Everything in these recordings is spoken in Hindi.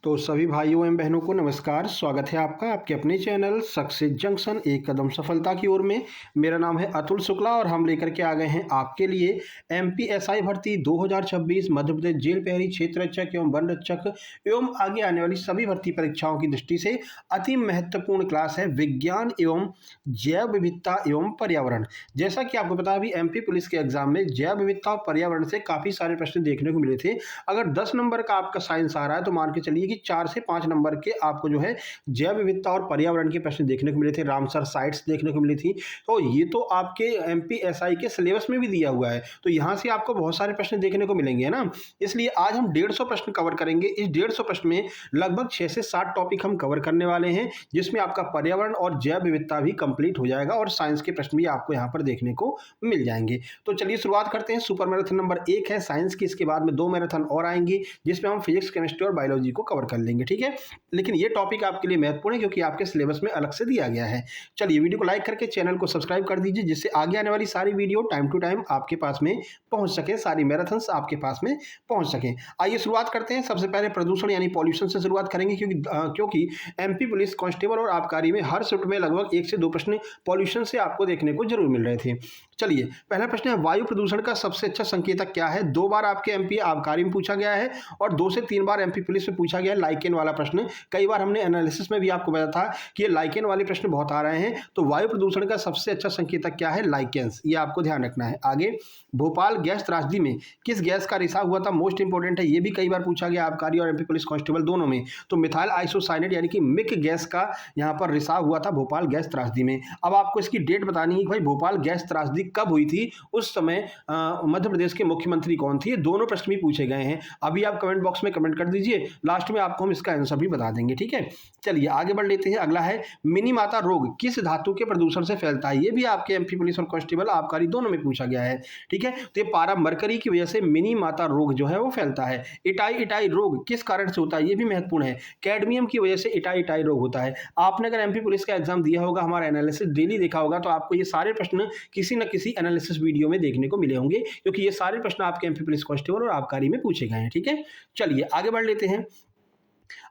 तो सभी भाइयों एवं बहनों को नमस्कार। स्वागत है आपका आपके अपने चैनल सक्सेस जंक्शन एक कदम सफलता की ओर में। मेरा नाम है अतुल शुक्ला और हम लेकर के आ गए हैं आपके लिए एमपीएसआई भर्ती 2026 मध्य प्रदेश जेल प्रहरी क्षेत्र रक्षक एवं वन रक्षक एवं आगे आने वाली सभी भर्ती परीक्षाओं की दृष्टि से अति महत्वपूर्ण क्लास है विज्ञान एवं जैव विविधता एवं पर्यावरण। जैसा कि आपको पता है अभी एमपी पुलिस के एग्जाम में जैव विविधता और पर्यावरण से काफ़ी सारे प्रश्न देखने को मिले थे। अगर 10 नंबर का आपका साइंस आ रहा है तो मान के चलिए कि 4 से 5 नंबर के आपको जो है जैव विविधता और पर्यावरण के प्रश्न देखने को मिले थे, रामसर साइट्स देखने को मिली थी। तो ये तो आपके एमपीएसआई के सिलेबस में भी दिया हुआ है, तो यहाँ से आपको बहुत सारे प्रश्न देखने को मिलेंगे, है ना। इसलिए आज हम 150 प्रश्न कवर करेंगे। इस 150 प्रश्न में लगभग 6 से 7 टॉपिक हम कवर करने वाले हैं, जिसमें आपका पर्यावरण और जैव विविधता भी कंप्लीट हो जाएगा और साइंस के प्रश्न भी आपको यहाँ पर देखने को मिल जाएंगे। तो चलिए शुरुआत करते हैं। सुपर मैराथन नंबर 1 है साइंस की, इसके बाद में 2 मैराथन और आएंगी जिसमें हम फिजिक्स, केमिस्ट्री और बायोलॉजी को कवर कर लेंगे, ठीक है। लेकिन ये टॉपिक आपके लिए महत्वपूर्ण है क्योंकि आपके सिलेबस में अलग से दिया गया है। चलिए वीडियो को लाइक करके चैनल को सब्सक्राइब कर दीजिए, जिससे आगे आने वाली सारी वीडियो टाइम टू टाइम आपके पास में पहुंच सके, सारी मैराथन्स आपके पास में पहुंच सके। आइए शुरुआत करते हैं। सबसे पहले प्रदूषण यानी पॉल्यूशन से शुरुआत करेंगे, क्योंकि एमपी पुलिस कांस्टेबल और आबकारी में हर शिफ्ट में लगभग 1 से 2 प्रश्न पॉल्यूशन से आपको देखने को जरूर मिल रहे थे। चलिए पहला प्रश्न है, वायु प्रदूषण का सबसे अच्छा संकेतक क्या है? 2 बार आपके एमपी आबकारी में पूछा गया है और 2 से 3 बार एमपी पुलिस में पूछा गया है लाइकेन वाला प्रश्न। कई बार हमने एनालिसिस में भी आपको बताया था कि ये लाइकेन वाले प्रश्न बहुत आ रहे हैं। तो वायु प्रदूषण का सबसे अच्छा संकेतक क्या है? लाइकेन्स, ये आपको ध्यान रखना है। आगे, भोपाल गैस त्रासदी में किस गैस का रिसाव हुआ था? मोस्ट इंपोर्टेंट है, ये भी कई बार पूछा गया आबकारी और एमपी पुलिस कांस्टेबल दोनों में। तो मिथाइल आइसोसाइनेट यानी कि मिक गैस का यहाँ पर रिसाव हुआ था भोपाल गैस त्रासदी में। अब आपको इसकी डेट बतानी है कि भाई भोपाल गैस त्रासदी कब हुई थी, उस समय मध्य प्रदेश के मुख्यमंत्री कौन थे? दोनों प्रश्न भी पूछे गए हैं। अभी आप कमेंट बॉक्स में कमेंट कर दीजिए, लास्ट में आपको हम इसका आंसर भी बता देंगे, ठीक है। चलिए आगे बढ़ लेते हैं। अगला है, मिनी माता रोग किस धातु के प्रदूषण से फैलता है? ये भी आपके एमपी पुलिस और कांस्टेबल आबकारी दोनों में पूछा गया है, ठीक है। तो ये पारा मरकरी की वजह से मिनी माता रोग जो है वो फैलता है। इटाई रोग किस कारण से होता है? ये भी महत्वपूर्ण है। कैडमियम की वजह से इटाई रोग होता है। आपने अगर एमपी पुलिस का एग्जाम दिया होगा, हमारा एनालिसिस डेली देखा होगा, तो आपको ये सारे प्रश्न किसी न किसी एनालिसिस वीडियो में देखने को मिले होंगे, क्योंकि ये सारे प्रश्न आपके एमपी पुलिस कांस्टेबल और आबकारी में पूछे गए हैं, ठीक है। चलिए आगे बढ़ लेते हैं।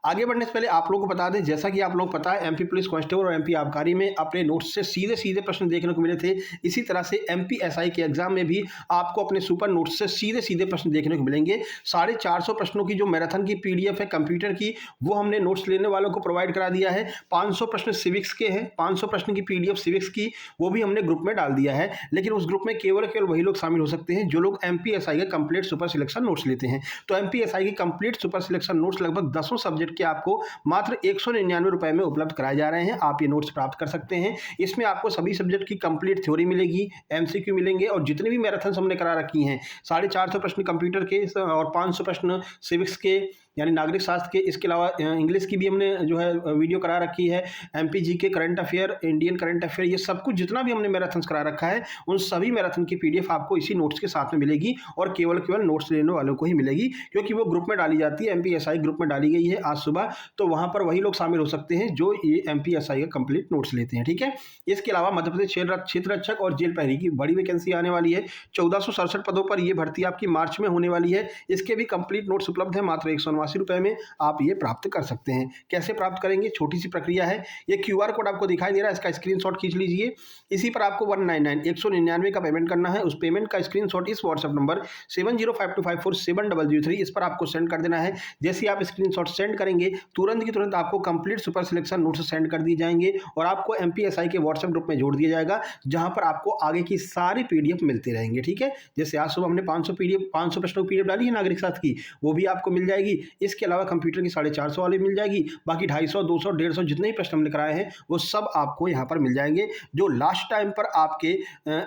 आगे बढ़ने से पहले आप लोगों को बता दें, जैसा कि आप लोग पता है एमपी पुलिस कांस्टेबल और एमपी आबकारी में अपने नोट्स से सीधे सीधे प्रश्न देखने को मिले थे। इसी तरह से एमपीएसआई के एग्जाम में भी आपको अपने सुपर नोट्स से सीधे सीधे प्रश्न देखने को मिलेंगे। 450 प्रश्नों की जो मैराथन की पीडीएफ है कंप्यूटर की, वो हमने नोट्स लेने वालों को प्रोवाइड करा दिया है। 500 प्रश्न सिविक्स के हैं, 500 प्रश्न की पीडीएफ सिविक्स की, वो भी हमने ग्रुप में डाल दिया है। लेकिन उस ग्रुप में केवल वही लोग शामिल हो सकते हैं जो लोग एमपीएसआई के कंप्लीट सुपर सिलेक्शन नोट्स लेते हैं। तो एमपीएसआई की कंप्लीट सुपर सिलेक्शन नोट्स लगभग 10 सब्जेक्ट के आपको मात्र 199 रुपए में उपलब्ध कराए जा रहे हैं। आप ये नोट्स प्राप्त कर सकते हैं। इसमें आपको सभी सब्जेक्ट की कंप्लीट थ्योरी मिलेगी, एमसीक्यू मिलेंगे और जितने भी मैराथन हमने करा रखी हैं, 450 प्रश्न कंप्यूटर के और 500 प्रश्न सिविक्स के यानी नागरिक शास्त्र के, इसके अलावा इंग्लिश की भी हमने जो है वीडियो करा रखी है, एमपीजी के current affair, Indian current affair, ये सब कुछ जितना भी हमने मैराथन करा रखा है, उन सभी मैराथन की पीडीएफ आपको इसी नोट्स के साथ में मिलेगी और केवल नोट्स लेने वालों को ही मिलेगी, क्योंकि वो ग्रुप में डाली जाती है। एमपीएसआई ग्रुप में डाली गई है आज सुबह, तो वहां पर वही लोग शामिल हो सकते हैं जो ये एमपीएसआई का कंप्लीट नोट्स लेते हैं, ठीक है। इसके अलावा मध्य प्रदेश क्षेत्र रक्षक और जेल प्रहरी की बड़ी वैकेंसी आने वाली है। 1467 पदों पर यह भर्ती आपकी मार्च में होने वाली है। इसके भी कंप्लीट नोट्स उपलब्ध है मात्र 189 रुपए में आप ये प्राप्त कर सकते हैं। कैसे प्राप्त करेंगे? छोटी सी प्रक्रिया है। ये क्यूआर कोड आपको दिखाई दे रहा है, इसका स्क्रीनशॉट खींच लीजिए। इसी पर आपको 199 का पेमेंट करना है। उस पेमेंट का स्क्रीनशॉट इस व्हाट्सएप नंबर 7052547003 इस पर आपको सेंड कर देना है। जैसे आप स्क्रीनशॉट सेंड करेंगे, तुरंत की तुरंत आपको complete super selection notes send कर दिए जाएंगे और आपको एमपीएसआई के व्हाट्सएप ग्रुप में जोड़ दिया जाएगा, जहां पर आपको आगे की सारी पीडीएफ मिलते रहेंगे, ठीक है। जैसे आज सुबह हमने 500 प्रश्नों की पीडीएफ डाली है नागरिक शास्त्र की, वो भी आपको मिल जाएगी। इसके अलावा कंप्यूटर की 450 वाली मिल जाएगी। बाकी 250, 200, 150 जितने ही प्रश्न हमने कराए हैं वो सब आपको यहाँ पर मिल जाएंगे, जो लास्ट टाइम पर आपके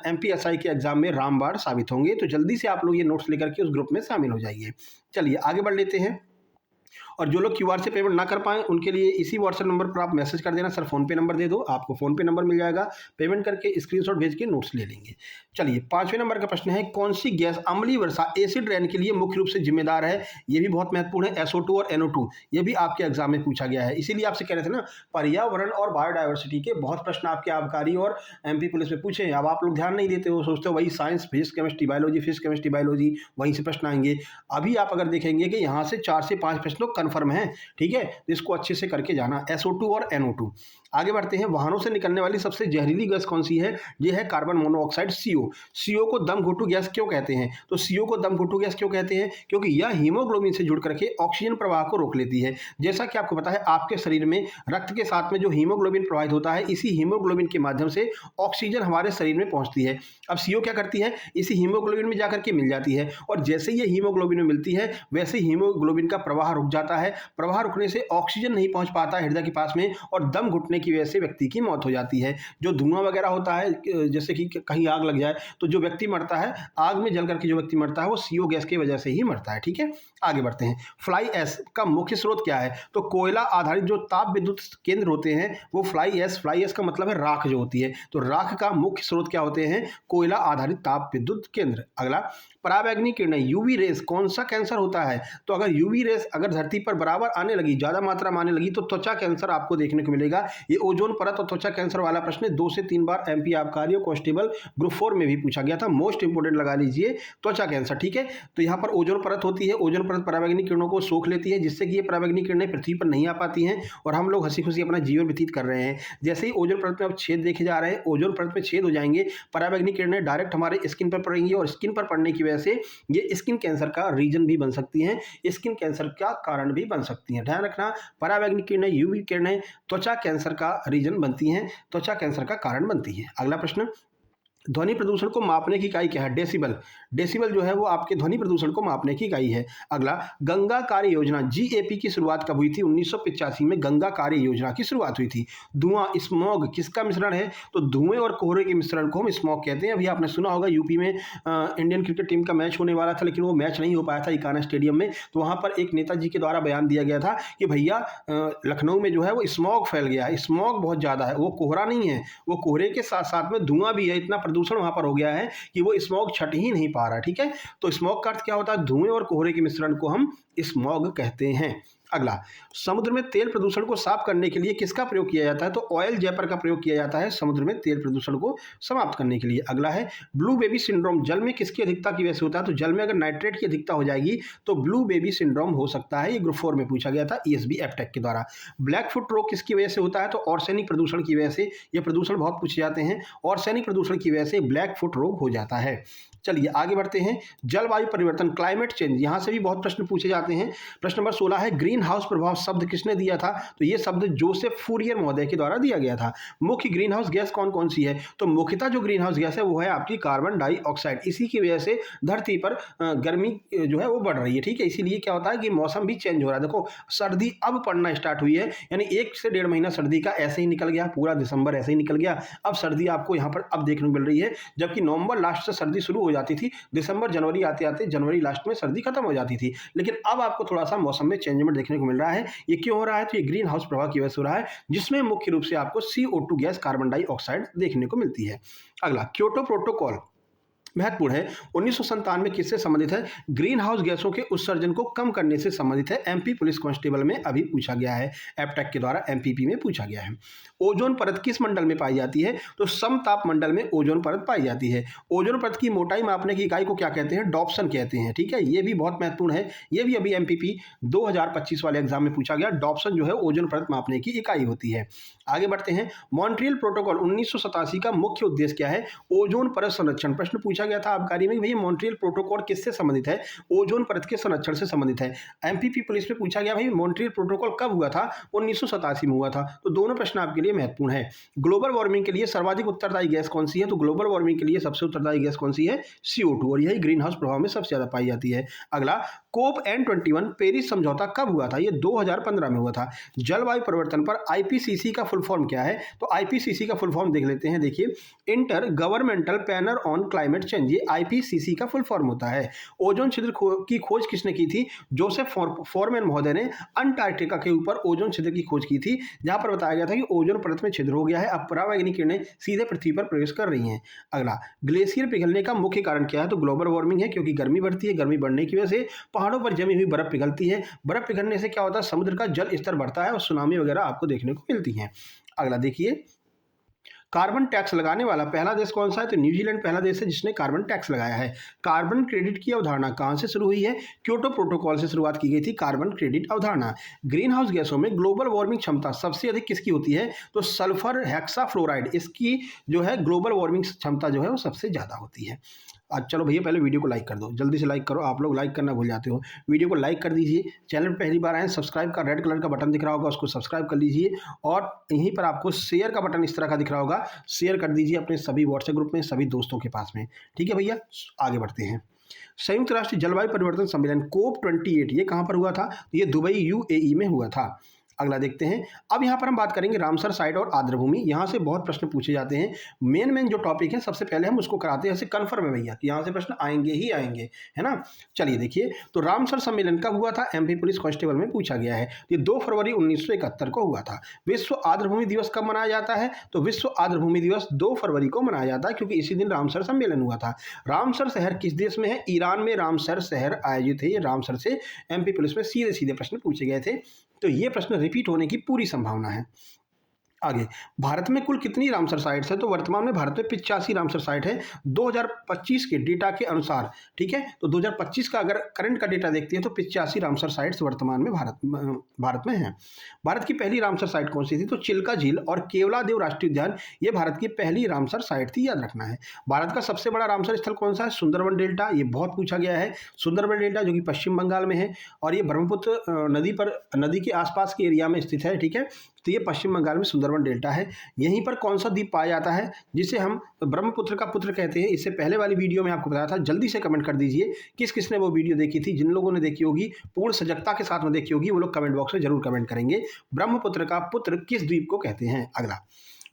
एमपीएसआई के एग्जाम में रामबाण साबित होंगे। तो जल्दी से आप लोग ये नोट्स लेकर के उस ग्रुप में शामिल हो जाइए। चलिए आगे बढ़ लेते हैं। और जो लोग क्यूआर से पेमेंट ना कर पाएँ, उनके लिए इसी व्हाट्सएप नंबर पर आप मैसेज कर देना, सर फ़ोनपे नंबर दे दो, आपको फ़ोनपे नंबर मिल जाएगा। पेमेंट करके स्क्रीनशॉट भेज के नोट्स ले लेंगे। चलिए 5वें नंबर का प्रश्न है, कौन सी गैस अम्लीय वर्षा एसिड रेन के लिए मुख्य रूप से जिम्मेदार है? ये भी बहुत महत्वपूर्ण है। SO2 और NO2, ये भी आपके एग्जाम में पूछा गया है। इसीलिए आपसे कह रहे थे ना, पर्यावरण और बायोडाइवर्सिटी के बहुत प्रश्न आपके आबकारी और एमपी पुलिस में पूछे हैं। अब आप लोग ध्यान नहीं देते हो, सोचते हो वही साइंस, फिजिक्स केमिस्ट्री बायोलॉजी वहीं से प्रश्न आएंगे। अभी आप अगर देखेंगे कि यहाँ से 4 से 5 प्रश्नों कन्फर्म है, ठीक है, इसको अच्छे से करके जाना, SO2 और NO2। आगे बढ़ते हैं, वाहनों से निकलने वाली सबसे जहरीली गैस कौन सी है? ये है कार्बन मोनोऑक्साइड, CO। CO को दम घुटू गैस क्यों कहते हैं? तो CO को दम घुटू गैस क्यों कहते हैं? क्योंकि यह हीमोग्लोबिन से जुड़ करके ऑक्सीजन प्रवाह को रोक लेती है। जैसा कि आपको पता है, आपके शरीर में रक्त के साथ में जो हीमोग्लोबिन प्रवाहित होता है, इसी हीमोग्लोबिन के माध्यम से ऑक्सीजन हमारे शरीर में पहुंचती है। अब CO क्या करती है? इसी हीमोग्लोबिन में जाकर के मिल जाती है, और जैसे ये हीमोग्लोबिन में मिलती है वैसे हीमोग्लोबिन का प्रवाह रुक जाता है। प्रवाह रुकने से ऑक्सीजन नहीं पहुंच पाता है हृदय के पास में, और दम घुटने की वजह से व्यक्ति की मौत हो जाती है। जो धुआं वगैरह होता है, जैसे कि कहीं आग लग जाए तो जो व्यक्ति मरता है, आग में जल करके जो व्यक्ति मरता है वो CO गैस की वजह से ही मरता है, ठीक है। आगे बढ़ते हैं, फ्लाई ऐश का मुख्य स्रोत क्या है? तो कोयला आधारित जो ताप विद्युत केंद्र होते हैं वो फ्लाई ऐश का मतलब है राख जो होती है, तो राख का मुख्य स्रोत क्या होते हैं? कोयला आधारित ताप विद्युत केंद्र। अगला, पराबैंगनी किरणें, यूवी रेस कौन सा कैंसर होता है? तो अगर यूवी रेस अगर धरती पर बराबर आने लगी, ज्यादा मात्रा में आने लगी, तो त्वचा कैंसर आपको देखने को मिलेगा। ये ओजोन परत और त्वचा कैंसर वाला प्रश्न 2 से 3 बार MP आबकारी और कांस्टेबल ग्रुप 4 में भी पूछा गया था। मोस्ट इंपोर्टेंट लगा लीजिए त्वचा कैंसर, ठीक है। तो यहाँ पर ओजोन परत होती है, ओजोन परत पराबैंगनी किरणों को सोख लेती है, जिससे कि ये पराबैंगनी किरणें पृथ्वी पर नहीं आ पाती हैं और हम लोग हंसी खुशी अपना जीवन व्यतीत कर रहे हैं। जैसे ही ओजोन परत में अब छेद देखे जा रहे हैं, ओजोन परत में छेद हो जाएंगे, पराबैंगनी किरणें डायरेक्ट हमारे स्किन पर पड़ेंगी, और स्किन पर पड़ने की वजह से ये स्किन कैंसर का रीजन भी बन सकती हैं, स्किन कैंसर का कारण भी बन सकती हैं। ध्यान रखना, पराबैंगनी किरणें, यूवी किरणें त्वचा कैंसर का रीजन बनती हैं, त्वचा कैंसर का कारण बनती है। अगला प्रश्न, ध्वनि प्रदूषण को मापने की इकाई क्या है? डेसिबल। डेसिबल जो है वो आपके ध्वनि प्रदूषण को मापने की इकाई है। अगला, गंगा कार्य योजना GAP की शुरुआत कब हुई थी? 1985 में गंगा कार्य योजना की शुरुआत हुई थी। धुआं, स्मॉग किसका मिश्रण है? तो धुएं और कोहरे के मिश्रण को हम स्मॉग कहते हैं। अभी आपने सुना होगा यूपी में इंडियन क्रिकेट टीम का मैच होने वाला था, लेकिन वो मैच नहीं हो पाया था इकाना स्टेडियम में, तो वहां पर एक नेताजी के द्वारा बयान दिया गया था कि भैया लखनऊ में जो है वो स्मॉग फैल गया है, स्मॉग बहुत ज्यादा है, वो कोहरा नहीं है, वो कोहरे के साथ साथ में धुआं भी है, इतना प्रदूषण वहां पर हो गया है कि वो स्मॉग छट ही नहीं पा रहा, ठीक है। तो स्मॉग का अर्थ क्या होता है? धुएं और कोहरे के मिश्रण को हम स्मॉग कहते हैं। अगला, समुद्र में तेल प्रदूषण को साफ करने के लिए किसका प्रयोग किया जाता है? तो ऑयल जेपर का प्रयोग किया जाता है समुद्र में तेल प्रदूषण को समाप्त करने के लिए। अगला है, ब्लू बेबी सिंड्रोम जल में किसकी अधिकता की वजह से होता है? तो जल में अगर नाइट्रेट की अधिकता हो जाएगी तो ब्लू बेबी सिंड्रोम हो सकता है। ये ग्रुप 4 में पूछा गया था ESB एप्टेक के द्वारा। ब्लैक फुट रोग किसकी वजह से होता है? तो आर्सेनिक प्रदूषण की वजह से। ये प्रदूषण बहुत पूछे जाते हैं, आर्सेनिक प्रदूषण की वजह से ब्लैक फुट रोग हो जाता है। चलिए आगे बढ़ते हैं, जलवायु परिवर्तन, क्लाइमेट चेंज, यहां से भी बहुत प्रश्न पूछे जाते हैं। प्रश्न नंबर 16 है, ग्रीन हाउस प्रभाव शब्द किसने दिया था? तो यह शब्द जोसेफ फूरियर महोदय के द्वारा दिया गया था। मुख्य ग्रीन हाउस गैस कौन कौन सी है? तो मुख्यतः जो ग्रीन हाउस गैस है वो है आपकी कार्बन डाइऑक्साइड। इसी की वजह से धरती पर गर्मी जो है वो बढ़ रही है, ठीक है। इसीलिए क्या होता है कि मौसम भी चेंज हो रहा है। देखो, सर्दी अब पड़ना स्टार्ट हुई है, यानी 1 से 1.5 महीना सर्दी का ऐसे ही निकल गया, पूरा दिसंबर ऐसे ही निकल गया। अब सर्दी आपको यहाँ पर अब देखने को मिल रही है, जबकि नवंबर लास्ट से सर्दी शुरू हो जाती थी, दिसंबर जनवरी आते आते जनवरी लास्ट में सर्दी खत्म हो जाती थी। लेकिन अब आपको थोड़ा सा मौसम में चेंजमेंट देखने को मिल रहा है। ये क्यों हो रहा है? तो ये ग्रीन हाउस प्रभाव की वजह से हो रहा है, जिसमें मुख्य रूप से आपको CO2 गैस, कार्बन डाइऑक्साइड देखने को मिलती है। अगला, क्योटो प्रोटोकॉल महत्वपूर्ण है, 1997 में किससे संबंधित है? ग्रीन हाउस गैसों के उत्सर्जन को कम करने से संबंधित है। MP पुलिस कांस्टेबल में अभी पूछा गया है, एप्टेक के द्वारा MPP में पूछा गया है। ओजोन परत किस मंडल में पाई जाती है? तो समताप मंडल में ओजोन परत पाई जाती है। ओजोन परत की मोटाई मापने की इकाई को क्या कहते हैं? डॉप्सन कहते हैं, ठीक है। ये भी बहुत महत्वपूर्ण है, ये भी अभी MPP 2025 वाले एग्जाम में पूछा गया। डॉप्सन जो है ओजोन परत मापने की इकाई होती है। आगे बढ़ते हैं, मॉन्ट्रियल प्रोटोकॉल 1987 का मुख्य उद्देश्य क्या है? ओजोन परत संरक्षण। प्रश्न पूछा गया था आबकारी में, भैया मॉन्ट्रियल प्रोटोकॉल किससे संबंधित है? ओजोन परत के संरक्षण से संबंधित है। MPP पुलिस में पूछा गया, भाई मॉन्ट्रियल प्रोटोकॉल कब हुआ था? 1987 में हुआ था। तो दोनों प्रश्न आपके लिए महत्वपूर्ण है। ग्लोबल वार्मिंग के लिए सर्वाधिक उत्तरदायी गैस कौन सी है? तो ग्लोबल वार्मिंग के लिए सबसे उत्तरदायी गैस कौन सी है? CO2, और यही ग्रीन हाउस प्रभाव में सबसे ज्यादा पाई जाती है। अगला, COP21 पेरिस समझौता कब हुआ था? ये 2015 में हुआ था। जलवायु परिवर्तन पर IPCC का फुल फॉर्म क्या है? तो IPCC का फुल फॉर्म देख लेते हैं। देखिए, inter governmental panel on climate change, ये IPCC का फुल फॉर्म होता है। ओजोन छिद्र की खोज किसने की थी? जोसेफ फॉरमैन महोदय ने अंटार्कटिका के ऊपर ओजोन छिद्र की खोज की थी, जहां पर बताया गया था कि ओजोन परत में छिद्र हो गया है, अब पराबैंगनी किरणें सीधे पृथ्वी पर प्रवेश कर रही हैं। अगला, ग्लेशियर पिघलने का मुख्य कारण क्या है? तो ग्लोबल वार्मिंग है, क्योंकि गर्मी बढ़ती है, गर्मी बढ़ने की वजह से पहाड़ों पर जमी हुई बर्फ पिघलती है। बर्फ पिघलने से क्या होता है? समुद्र का जल स्तर बढ़ता है और सुनामी वगैरह आपको देखने को मिलती है। अगला देखिए, कार्बन टैक्स लगाने वाला पहला देश कौन सा है? तो न्यूजीलैंड पहला देश है जिसने कार्बन टैक्स लगाया है। कार्बन क्रेडिट की अवधारणा कहाँ से शुरू हुई है? क्योटो प्रोटोकॉल से शुरुआत की गई थी कार्बन क्रेडिट अवधारणा। ग्रीन हाउस गैसों में ग्लोबल वार्मिंग क्षमता सबसे अधिक किसकी होती है? तो सल्फर हेक्साफ्लोराइड, इसकी जो है ग्लोबल वार्मिंग क्षमता जो है वो सबसे ज़्यादा होती है। आज चलो भैया पहले वीडियो को लाइक कर दो, जल्दी से लाइक करो, आप लोग लाइक करना भूल जाते हो। वीडियो को लाइक कर दीजिए, चैनल पर पहली बार आए सब्सक्राइब का रेड कलर का बटन दिख रहा होगा उसको सब्सक्राइब कर लीजिए, और यहीं पर आपको शेयर का बटन इस तरह का दिख रहा होगा, शेयर कर दीजिए अपने सभी व्हाट्सएप ग्रुप में, सभी दोस्तों के पास में। ठीक है भैया, आगे बढ़ते हैं। संयुक्त राष्ट्र जलवायु परिवर्तन सम्मेलन COP28 ये कहाँ पर हुआ था? ये दुबई UAE में हुआ था। अगला देखते हैं। अब यहाँ पर हम बात करेंगे रामसर साइट और आर्द्रभूमि। यहाँ से बहुत प्रश्न पूछे जाते हैं। मेन जो टॉपिक है सबसे पहले हम उसको कराते हैं, ऐसे कन्फर्म है भैया कि यहाँ से प्रश्न आएंगे ही आएंगे, है ना। चलिए देखिए, तो रामसर सम्मेलन कब हुआ था? MP पुलिस कांस्टेबल में पूछा गया है। ये 2 फरवरी 1971 को हुआ था। विश्व आर्द्रभूमि दिवस कब मनाया जाता है? तो विश्व आर्द्रभूमि दिवस 2 फरवरी को मनाया जाता है, क्योंकि इसी दिन रामसर सम्मेलन हुआ था। रामसर शहर किस देश में है? ईरान में रामसर शहर आयोजित है। ये रामसर से MP पुलिस में सीधे सीधे प्रश्न पूछे गए थे, तो ये प्रश्न रिपीट होने की पूरी संभावना है। आगे, भारत में कुल कितनी रामसर साइट्स है? तो वर्तमान में भारत में 85 रामसर साइट है 2025 के डेटा के अनुसार। ठीक है, तो 2025 का अगर करंट का डेटा देखते हैं तो 85 रामसर साइट्स वर्तमान में भारत में हैं। भारत की पहली रामसर साइट कौन सी थी? तो चिल्का झील और केवलादेव राष्ट्रीय उद्यान, ये भारत की पहली रामसर साइट थी, याद रखना है। भारत का सबसे बड़ा रामसर स्थल कौन सा है? सुंदरबन डेल्टा, ये बहुत पूछा गया है। सुंदरबन डेल्टा जो कि पश्चिम बंगाल में है, और ये ब्रह्मपुत्र नदी के आसपास के एरिया में स्थित है। ठीक है, तो ये पश्चिम बंगाल में सुंदरबन डेल्टा है। यहीं पर कौन सा द्वीप पाया जाता है जिसे हम ब्रह्मपुत्र का पुत्र कहते हैं? इससे पहले वाली वीडियो में आपको बताया था, जल्दी से कमेंट कर दीजिए किस किसने वो वीडियो देखी थी। जिन लोगों ने देखी होगी, पूर्ण सजगता के साथ में देखी होगी, वो लोग कमेंट बॉक्स में जरूर कमेंट करेंगे, ब्रह्मपुत्र का पुत्र किस द्वीप को कहते हैं। अगला,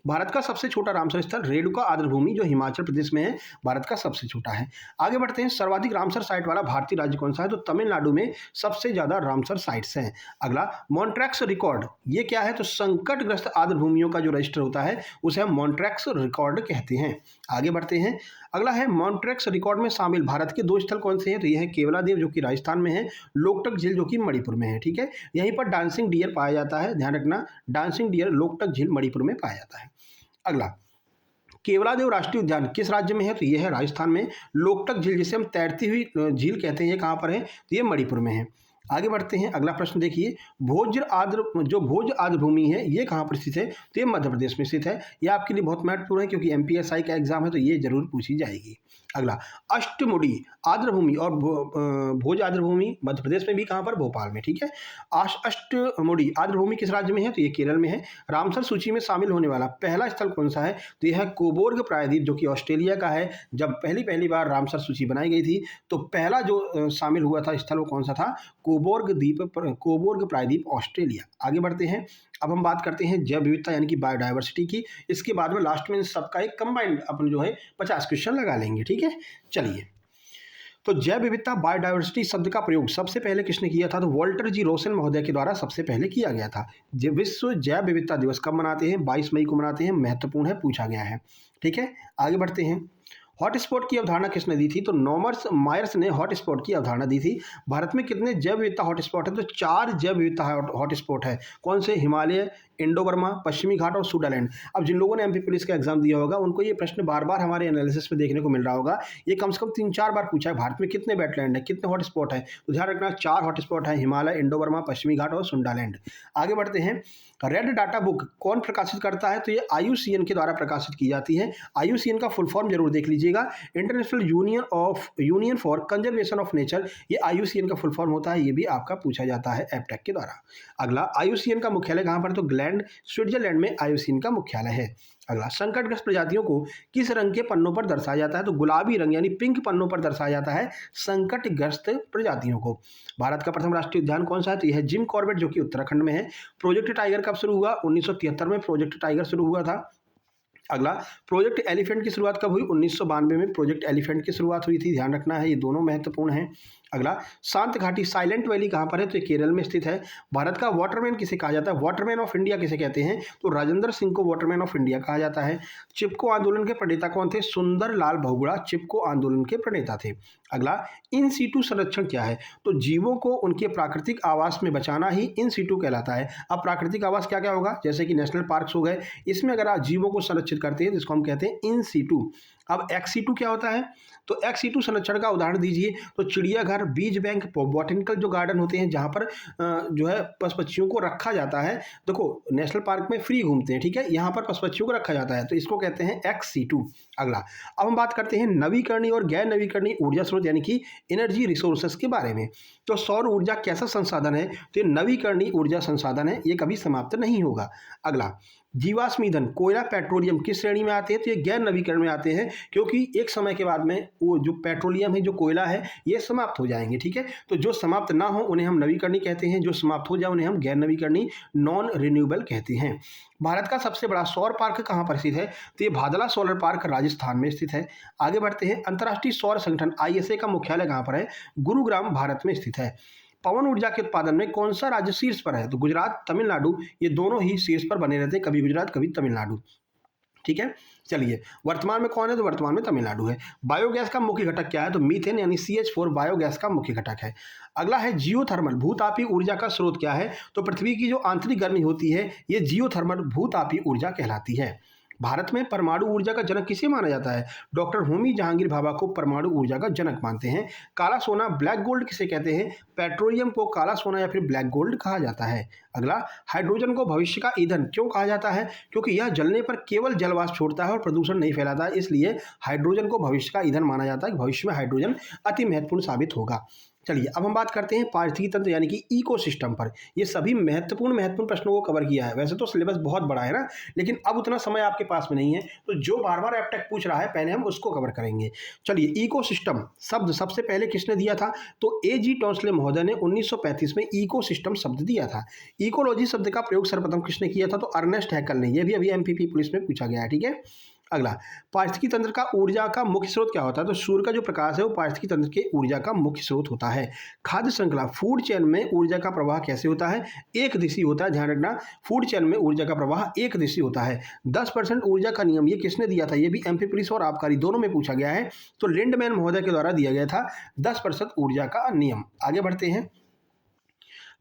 भारत का सबसे छोटा रामसर स्थल रेणुका आर्द्रभूमि जो हिमाचल प्रदेश में है, भारत का सबसे छोटा है। आगे बढ़ते हैं। सर्वाधिक रामसर साइट वाला भारतीय राज्य कौन सा है? तो तमिलनाडु में सबसे ज्यादा रामसर साइट्स हैं। अगला, मॉन्ट्रैक्स रिकॉर्ड, ये क्या है? तो संकटग्रस्त आर्द्रभूमियों का जो रजिस्टर होता है उसे हम मॉन्ट्रैक्स रिकॉर्ड कहते हैं। आगे बढ़ते हैं। अगला है, मॉन्ट्रैक्स रिकॉर्ड में शामिल भारत के 2 स्थल कौन से हैं? तो ये है केवलादेव जो कि राजस्थान में है, लोकटक झील जो कि मणिपुर में है। ठीक है, यहीं पर डांसिंग डियर पाया जाता है, ध्यान रखना, डांसिंग डियर लोकटक झील मणिपुर में पाया जाता है। अगला, केवलादेव राष्ट्रीय उद्यान किस राज्य में है? तो यह है राजस्थान में। लोकटक झील जिसे हम तैरती हुई झील कहते हैं, ये कहाँ पर है? तो ये मणिपुर में है। आगे बढ़ते हैं। अगला प्रश्न देखिए, भोज आर्द्रभूमि है ये कहाँ पर स्थित है? तो ये मध्य प्रदेश में स्थित है। ये आपके लिए बहुत महत्वपूर्ण है क्योंकि MPSI का एग्जाम है, तो ये जरूर पूछी जाएगी। अगला, अष्टमुडी आर्द्रभूमि और भोज आर्द्रभूमि मध्य प्रदेश में भी, कहाँ पर? भोपाल में। ठीक है, अष्टमुडी आर्द्रभूमि किस राज्य में है? तो ये केरल में है। रामसर सूची में शामिल होने वाला पहला स्थल कौन सा है? तो यह है कोबोर्ग प्रायद्वीप जो कि ऑस्ट्रेलिया का है। जब पहली बार रामसर सूची बनाई गई थी तो पहला जो शामिल हुआ था स्थल वो कौन सा था? कोबोर्ग प्रायद्वीप, ऑस्ट्रेलिया। आगे बढ़ते हैं। अब हम बात करते हैं जैव विविधता यानी कि बायोडायवर्सिटी की। इसके बाद में लास्ट में सबका एक कंबाइंड अपन जो है 50 क्वेश्चन लगा लेंगे। ठीक है, चलिए, तो जैव विविधता बायोडायवर्सिटी शब्द का प्रयोग सबसे पहले किसने किया था? तो वॉल्टर जी रोसेन महोदय के द्वारा सबसे पहले किया गया था। विश्व जैव विविधता दिवस कब मनाते हैं? 22 मई को मनाते हैं। महत्वपूर्ण है, पूछा गया है। ठीक है, आगे बढ़ते हैं। हॉटस्पॉट की अवधारणा किसने दी थी? तो नॉर्मन मायर्स ने हॉटस्पॉट की अवधारणा दी थी। भारत में कितने जैव विविधता हॉटस्पॉट है? तो 4 जैव विविधता हॉटस्पॉट है। कौन से? हिमालय, इंडो बर्मा, पश्चिमी घाट और सुडालैंड। अब जिन लोगों ने MP पुलिस का एग्जाम दिया होगा उनको ये प्रश्न बार बार हमारे एनालिसिस में देखने को मिल रहा होगा। ये कम से कम 3-4 बार पूछा है, भारत में कितने वेटलैंड है, कितने हॉटस्पॉट है? तो ध्यान रखना, 4 हॉटस्पॉट है, हिमालय, इंडो बर्मा, पश्चिमी घाट और सुडालैंड। आगे बढ़ते हैं। रेड डाटा बुक कौन प्रकाशित करता है? तो ये IUCN के द्वारा प्रकाशित की जाती है। IUCN का फुल फॉर्म जरूर देख लीजिएगा, international union for conservation of nature, ये IUCN का फुल फॉर्म होता है। ये भी आपका पूछा जाता है एप्टेक के द्वारा। अगला, IUCN का मुख्यालय कहाँ पर? तो ग्लैंड, स्विट्जरलैंड में IUCN का मुख्यालय है। अगला, संकटग्रस्त प्रजातियों को किस रंग के पन्नों पर दर्शाया जाता है? तो गुलाबी रंग यानी पिंक पन्नों पर दर्शाया जाता है संकटग्रस्त प्रजातियों को। भारत का प्रथम राष्ट्रीय उद्यान कौन सा है? तो यह है जिम कॉर्बेट जो कि उत्तराखंड में है। प्रोजेक्ट टाइगर कब शुरू हुआ? 1973 में प्रोजेक्ट टाइगर शुरू हुआ था। अगला, प्रोजेक्ट एलिफेंट की शुरुआत कब हुई? 1992 में प्रोजेक्ट एलिफेंट की शुरुआत हुई थी, ध्यान रखना है, ये दोनों महत्वपूर्ण हैं। अगला, शांत घाटी साइलेंट वैली कहाँ पर है? तो ये केरल में स्थित है। भारत का वाटरमैन किसे कहा जाता है? वाटरमैन ऑफ इंडिया किसे कहते हैं? तो राजेंद्र सिंह को वाटरमैन ऑफ इंडिया कहा जाता है। चिपको आंदोलन के प्रणेता कौन थे? सुंदर लाल बहुगुणा चिपको आंदोलन के प्रणेता थे। अगला, इन सीटू संरक्षण क्या है? तो जीवों को उनके प्राकृतिक आवास में बचाना ही इन सीटू कहलाता है। अब प्राकृतिक आवास क्या क्या होगा? जैसे कि नेशनल पार्क्स हो गए, इसमें अगर आप जीवों को संरक्षित करते हैं जिसको हम कहते हैं इन सीटू। अब एक्स सीटू क्या होता है? तो एक्स सीटू संरक्षण का उदाहरण दीजिए तो चिड़ियाघर, बीज बैंक, बॉटेनिकल जो गार्डन होते हैं जहाँ पर जो है पशु पक्षियों को रखा जाता है। देखो नेशनल पार्क में फ्री घूमते हैं, ठीक है, यहाँ पर पशु पक्षियों को रखा जाता है, तो इसको कहते हैं एक्स सीटू। अगला, अब हम बात करते हैं नवीकरणीय और गैर नवीकरणीय ऊर्जा स्रोत यानी कि एनर्जी रिसोर्सेस के बारे में। तो सौर ऊर्जा कैसा संसाधन है? तो ये नवीकरणीय ऊर्जा संसाधन है, ये कभी समाप्त नहीं होगा। अगला, जीवाश्म ईंधन कोयला पेट्रोलियम किस श्रेणी में आते हैं? तो ये गैर नवीकरण में आते हैं, क्योंकि एक समय के बाद में वो जो पेट्रोलियम है, जो कोयला है, ये समाप्त हो जाएंगे, ठीक है। तो जो समाप्त ना हो उन्हें हम नवीकरणीय कहते हैं, जो समाप्त हो जाए उन्हें हम गैर नवीकरणीय नॉन रिन्यूएबल कहते हैं। भारत का सबसे बड़ा सौर पार्क कहाँ पर स्थित है? तो ये भादला सोलर पार्क राजस्थान में स्थित है। आगे बढ़ते हैं, अंतर्राष्ट्रीय सौर संगठन ISA का मुख्यालय कहाँ पर है? गुरुग्राम भारत में स्थित है। पवन ऊर्जा के उत्पादन में कौन सा राज्य शीर्ष पर है? तो गुजरात, तमिलनाडु, ये दोनों ही शीर्ष पर बने रहते हैं, कभी गुजरात कभी तमिलनाडु, ठीक है। चलिए, वर्तमान में कौन है? तो वर्तमान में तमिलनाडु है। बायोगैस का मुख्य घटक क्या है? तो मीथेन यानी CH4 बायोगैस का मुख्य घटक है। अगला है जियोथर्मल भूतापीय ऊर्जा का स्रोत क्या है? तो पृथ्वी की जो आंतरिक गर्मी होती है ये जियोथर्मल भूतापीय ऊर्जा कहलाती है। भारत में परमाणु ऊर्जा का जनक किसे माना जाता है? डॉक्टर होमी जहांगीर भाभा को परमाणु ऊर्जा का जनक मानते हैं। काला सोना ब्लैक गोल्ड किसे कहते हैं? पेट्रोलियम को काला सोना या फिर ब्लैक गोल्ड कहा जाता है। अगला, हाइड्रोजन को भविष्य का ईंधन क्यों कहा जाता है? क्योंकि यह जलने पर केवल जलवाष्प छोड़ता है और प्रदूषण नहीं फैलाता है, इसलिए हाइड्रोजन को भविष्य का ईंधन माना जाता है। भविष्य में हाइड्रोजन अति महत्वपूर्ण साबित होगा। चलिए, अब हम बात करते हैं पारिस्थितिकी तंत्र यानी कि इकोसिस्टम पर। ये सभी महत्वपूर्ण प्रश्नों को कवर किया है। वैसे तो सिलेबस बहुत बड़ा है ना, लेकिन अब उतना समय आपके पास में नहीं है, तो जो बार बार एप्टेक पूछ रहा है पहले हम उसको कवर करेंगे। चलिए, इकोसिस्टम शब्द सबसे पहले किसने दिया था? तो A.G. टॉन्सले महोदय ने 1935 में इकोसिस्टम शब्द दिया था। इकोलॉजी शब्द का प्रयोग सर्वप्रथम किसने किया था? तो अर्नेस्ट हैकल ने। यह भी अभी MPP पुलिस में पूछा गया है, ठीक है। अगला, पारिस्थितिकी तंत्र का ऊर्जा का मुख्य स्रोत क्या होता है? तो सूर्य का जो प्रकाश है वो पारिस्थितिकी तंत्र के ऊर्जा का मुख्य स्रोत होता है। खाद्य श्रृंखला फूड चेन में ऊर्जा का प्रवाह कैसे होता है? एक दिशी होता है, ध्यान रखना, फूड चेन में ऊर्जा का प्रवाह एक दिशी होता है। 10% ऊर्जा का नियम ये किसने दिया था? ये भी MP पुलिस और आबकारी दोनों में पूछा गया है, तो लिंडमैन महोदय के द्वारा दिया गया था 10% ऊर्जा का नियम। आगे बढ़ते हैं,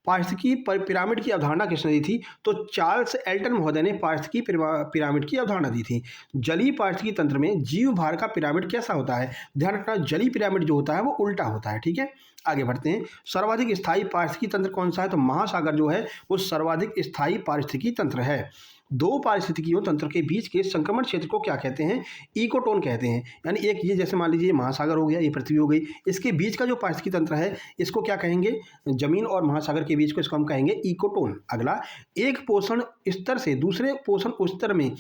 पारिस्थितिकी पिरामिड की अवधारणा किसने दी थी? तो चार्ल्स एल्टन महोदय ने पारिस्थितिकी पिरामिड की अवधारणा दी थी। जलीय पारिस्थितिकी तंत्र में जीव भार का पिरामिड कैसा होता है? ध्यान रखना, जलीय पिरामिड जो होता है वो उल्टा होता है, ठीक है। आगे बढ़ते हैं, सर्वाधिक स्थायी पारिस्थितिकी तंत्र कौन सा है? तो महासागर जो है वो सर्वाधिक स्थायी पारिस्थितिकी तंत्र है। दो पारिस्थितिकीय तंत्र के बीच के संक्रमण क्षेत्र को क्या कहते हैं? इकोटोन कहते हैं। यानी एक ये जैसे मान लीजिए महासागर हो गया, ये पृथ्वी हो गई, इसके बीच का जो पारिस्थितिकी तंत्र है इसको क्या कहेंगे? जमीन और महासागर के बीच को इसको हम कहेंगे इकोटोन। अगला, एक पोषण स्तर से दूसरे पोषण स्तर में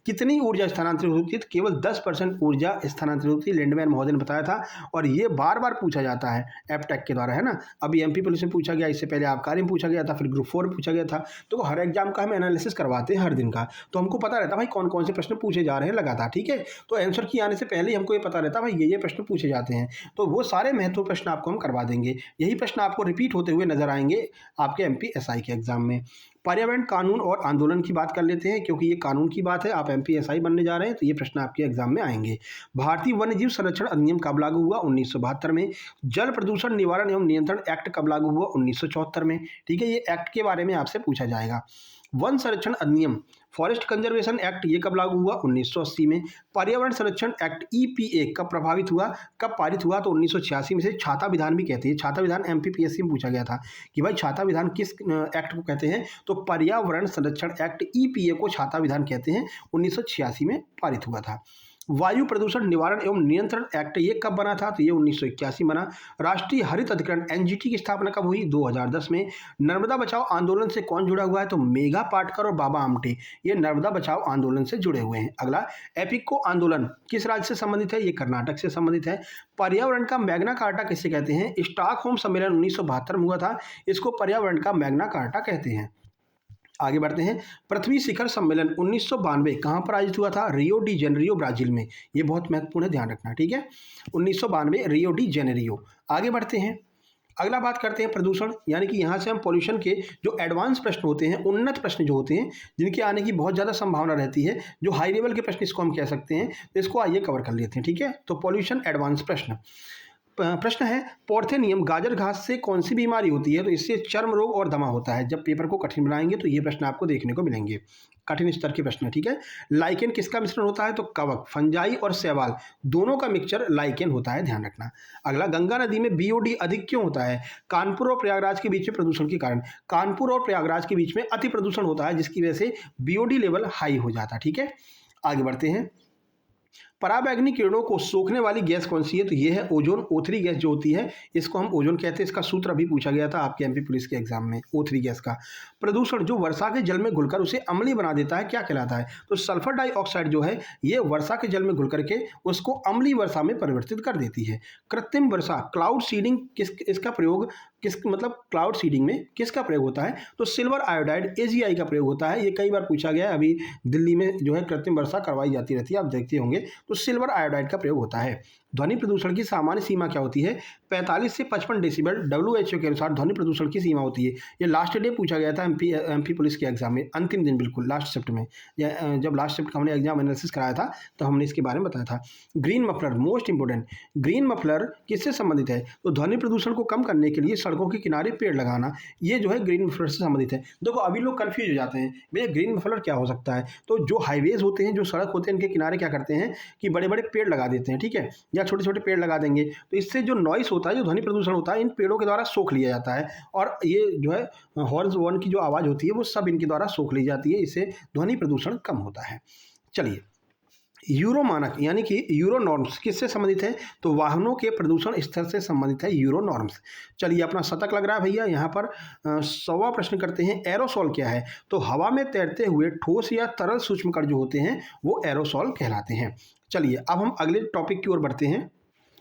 कितनी ऊर्जा स्थानांतरित होती है? तो केवल 10% ऊर्जा स्थानांतरित होती है, लिंडमैन महोदय ने बताया था, और ये बार बार पूछा जाता है एप्टेक के द्वारा, है ना। अभी MP पुलिस में पूछा गया, इससे पहले आबकारी में पूछा गया था, फिर ग्रुप 4 में पूछा गया था। तो हर एग्जाम का हम एनालिसिस करवाते हैं हर दिन का, तो हमको पता रहता है भाई कौन कौन से प्रश्न पूछे जा रहे हैं लगातार, ठीक है। तो आंसर की आने से पहले ही हमको ये पता रहता है भाई ये प्रश्न पूछे जाते हैं, तो वो सारे महत्वपूर्ण प्रश्न आपको हम करवा देंगे। यही प्रश्न आपको रिपीट होते हुए नजर आएंगे आपके MPSI के एग्जाम में। पर्यावरण कानून और आंदोलन की बात कर लेते हैं, क्योंकि ये कानून की बात है, आप MPSI बनने जा रहे हैं तो ये प्रश्न आपके एग्जाम में आएंगे। भारतीय वन्यजीव संरक्षण अधिनियम कब लागू हुआ? 1972 में। जल प्रदूषण निवारण एवं नियंत्रण एक्ट कब लागू हुआ? 1974 में, ठीक है। ये एक्ट के बारे में आपसे पूछा जाएगा। वन संरक्षण अधिनियम फॉरेस्ट कंजर्वेशन एक्ट ये कब लागू हुआ? 1980 में। पर्यावरण संरक्षण एक्ट EPA कब पारित हुआ? तो 1986 में। से छाता विधान भी कहते हैं, छाता विधान MPPSC में पूछा गया था कि भाई छाता विधान किस एक्ट को कहते हैं? तो पर्यावरण संरक्षण एक्ट EPA को छाता विधान कहते हैं, 1986 में पारित हुआ था। वायु प्रदूषण निवारण एवं नियंत्रण एक्ट ये कब बना था? तो ये 1981 बना। राष्ट्रीय हरित अधिकरण NGT की स्थापना कब हुई? 2010 में। नर्मदा बचाओ आंदोलन से कौन जुड़ा हुआ है? तो मेघा पाटकर और बाबा आमटे, ये नर्मदा बचाओ आंदोलन से जुड़े हुए हैं। अगला, एपिको आंदोलन किस राज्य से संबंधित है? ये कर्नाटक से संबंधित है। पर्यावरण का मैग्ना कार्टा किसे कहते हैं? स्टॉकहोम सम्मेलन 1972 में हुआ था, इसको पर्यावरण का मैग्ना कार्टा कहते हैं। आगे बढ़ते हैं, पृथ्वी शिखर सम्मेलन 1992 कहाँ पर आयोजित हुआ था? रियो डी जेनेरियो ब्राजील में। ये बहुत महत्वपूर्ण है, ध्यान रखना, ठीक है। 1992 रियो डी जेनेरियो। आगे बढ़ते हैं, अगला बात करते हैं प्रदूषण, यानी कि यहाँ से हम पॉल्यूशन के जो एडवांस प्रश्न होते हैं, उन्नत प्रश्न जो होते हैं, जिनके आने की बहुत ज़्यादा संभावना रहती है, जो हाई लेवल के प्रश्न इसको हम कह सकते हैं, तो इसको आइए कवर कर लेते हैं। ठीक है, तो पॉल्यूशन एडवांस प्रश्न। प्रश्न है, पॉर्थेनियम गाजर घास से कौन सी बीमारी होती है? तो इससे चर्म रोग और दमा होता है। जब पेपर को कठिन बनाएंगे तो ये प्रश्न आपको देखने को मिलेंगे, कठिन स्तर के प्रश्न है। ठीक है, लाइकेन किसका मिश्रण होता है? तो कवक, फंजाई और शैवाल दोनों का मिक्सचर लाइकेन होता है, ध्यान रखना। अगला, गंगा नदी में बीओडी अधिक क्यों होता है? कानपुर और प्रयागराज के बीच में प्रदूषण के कारण। कानपुर और प्रयागराज के बीच में अति प्रदूषण होता है, जिसकी वजह से बीओडी लेवल हाई हो जाता है। ठीक है, आगे बढ़ते हैं। पराबैंगनी किरणों को सोखने वाली गैस कौन सी है? तो ये है ओजोन। O3 गैस जो होती है, इसको हम ओजोन कहते हैं। इसका सूत्र अभी पूछा गया था आपके एमपी पुलिस के एग्जाम में, O3 गैस का। प्रदूषण जो वर्षा के जल में घुलकर उसे अम्लीय बना देता है, क्या कहलाता है? तो सल्फर डाइऑक्साइड जो है, ये वर्षा के जल में घुल करके उसको अम्लीय वर्षा में परिवर्तित कर देती है। कृत्रिम वर्षा, क्लाउड सीडिंग, इसका प्रयोग मतलब क्लाउड सीडिंग में किसका प्रयोग होता है? तो सिल्वर आयोडाइड AgI का प्रयोग होता है। ये कई बार पूछा गया है। अभी दिल्ली में जो है कृत्रिम वर्षा करवाई जाती रहती है, आप देखते होंगे। तो सिल्वर आयोडाइड का प्रयोग होता है। ध्वनि प्रदूषण की सामान्य सीमा क्या होती है? 45 से 55 डेसिबल WHO के अनुसार ध्वनि प्रदूषण की सीमा होती है। ये लास्ट डे पूछा गया था एमपी पुलिस के एग्जाम में, अंतिम दिन, बिल्कुल लास्ट शिफ्ट में। जब लास्ट शिफ्ट का हमने एग्जाम एनालिसिस कराया था तो हमने इसके बारे में बताया था। Green muffler, most important, green muffler किससे संबंधित है? तो ध्वनि प्रदूषण को कम करने के लिए सड़कों के किनारे पेड़ लगाना, ये जो है ग्रीन मफलर से संबंधित है। देखो अभी लोग कंफ्यूज हो जाते हैं, भैया ग्रीन मफलर क्या हो सकता है? तो जो हाईवेज होते हैं, जो सड़क होते हैं, इनके किनारे क्या करते हैं कि बड़े बड़े पेड़ लगा देते हैं। ठीक है, या छोटे छोटे पेड़ लगा देंगे, तो इससे जो नॉइस होता है, जो ध्वनि प्रदूषण होता है, इन पेड़ों के द्वारा सोख लिया जाता है। और ये जो है हॉर्न की जो आवाज़ होती है, वो सब इनके द्वारा सोख ली जाती है। इससे ध्वनि प्रदूषण कम होता है। चलिए, यूरो मानक यानी कि यूरो नॉर्म्स किससे संबंधित है? तो वाहनों के प्रदूषण स्तर से संबंधित है यूरो नॉर्म्स। चलिए, अपना शतक लग रहा है भैया। यहाँ पर 100वां प्रश्न करते हैं। एरोसॉल क्या है? तो हवा में तैरते हुए ठोस या तरल सूक्ष्म कण जो होते हैं, वो एरोसॉल कहलाते हैं। चलिए, अब हम अगले टॉपिक की ओर बढ़ते हैं,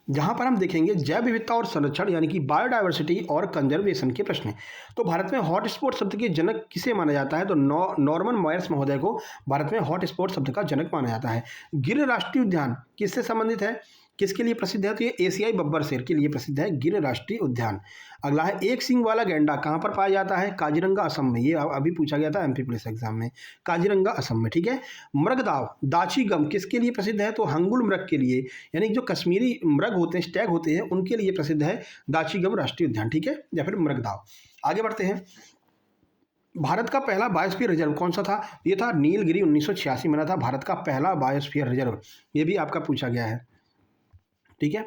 जहां पर हम देखेंगे जैव विविधता और संरक्षण, यानी कि बायोडायवर्सिटी और कंजर्वेशन के प्रश्न। तो भारत में हॉटस्पॉट शब्द के जनक किसे माना जाता है? तो नॉर्मन मॉयर्स महोदय को भारत में हॉटस्पॉट शब्द का जनक माना जाता है। गिर राष्ट्रीय उद्यान किससे संबंधित है, किसके लिए प्रसिद्ध है? तो ये एशियाई बब्बर शेर के लिए प्रसिद्ध है, गिर राष्ट्रीय उद्यान। अगला है, एक सींग वाला गैंडा कहाँ पर पाया जाता है? काजीरंगा, असम में। ये अभी पूछा गया था एमपी पुलिस एग्जाम में, काजीरंगा असम में। ठीक है, मृगदाव, दाची गम किसके लिए प्रसिद्ध है? तो हंगुल मृग के लिए, यानी जो कश्मीरी मृग होते हैं, स्टैग होते हैं, उनके लिए प्रसिद्ध है दाची गम राष्ट्रीय उद्यान। ठीक है, या फिर मृगदाव। आगे बढ़ते हैं। भारत का पहला बायोस्फीयर रिजर्व कौन सा था? ये था नीलगिरी, 1986 में बना था भारत का पहला बायोस्फीयर रिजर्व। ये भी आपका पूछा गया है। ठीक है,